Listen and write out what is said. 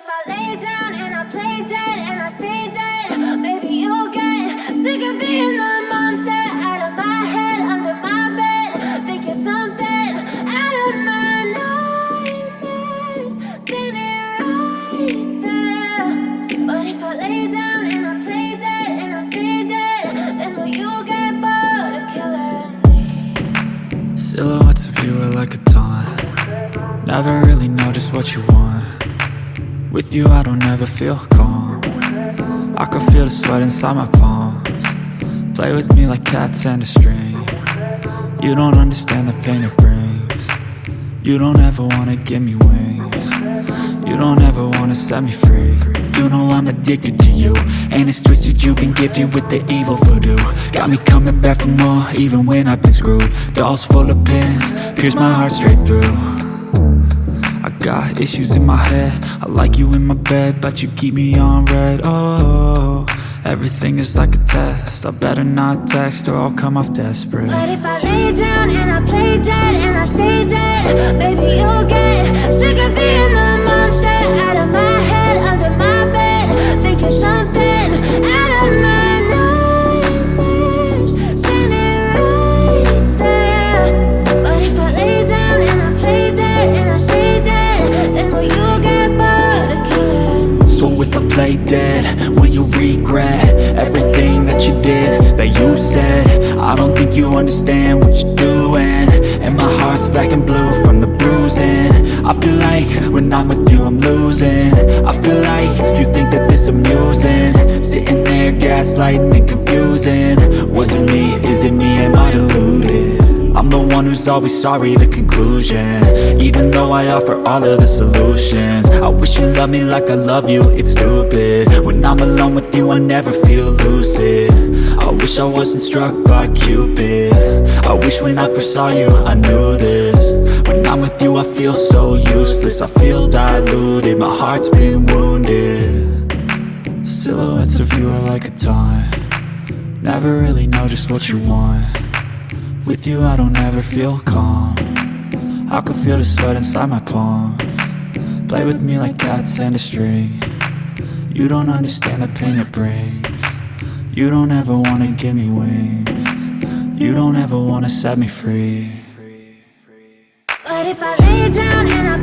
if I lay down and I play dead and I stay dead, maybe you'll get sick of being the monster out of my head, under my bed. Think you're something out of my nightmares, standing right there. But if I lay down and I play dead and I stay dead, then will you get bored of killing me? Silhouettes of you are like a taunt. Never really know just what you want. With you I don't ever feel calm. I can feel the sweat inside my palms. Play with me like cats and a string. You don't understand the pain it brings. You don't ever wanna give me wings. You don't ever wanna set me free. You know I'm addicted to you, and it's twisted, you've been gifted with the evil voodoo. Got me coming back for more, even when I've been screwed. Dolls full of pins, pierce my heart straight through. I got issues in my head, I like you in my bed, but you keep me on red. Oh, everything is like a test, I better not text or I'll come off desperate. But if I lay down and I play dead and I stay dead, maybe you'll get sick of being the monster out of my head, under my bed. Think you're something out of my nightmares, standing right there. But if I lay down and I play dead and I stay dead, then will you get bored of killing me? So if I play dead, will you regret everything that you did, that you said? I don't think you understand what you're doing, and my heart's black and blue from the bruising. I feel like when I'm with you I'm losing. I feel like you think that this amusing, sitting there gaslighting and confusing. Was it me? Is it me? Am I deluded? I'm the one who's always sorry, the conclusion, even though I offer all of the solutions. I wish you loved me like I love you, it's stupid. When I'm alone with you I never feel lucid. I wish I wasn't struck by Cupid. I wish when I first saw you I knew this. When I'm with you I feel so useless, I feel diluted, my heart's been wounded. Silhouettes of you are like a taunt. Never really know just what you want. With you I don't ever feel calm. I can feel the sweat inside my palms. Play with me like cats and a string. You don't understand the pain it brings. You don't ever wanna give me wings. You don't ever wanna set me free. But if I lay down and I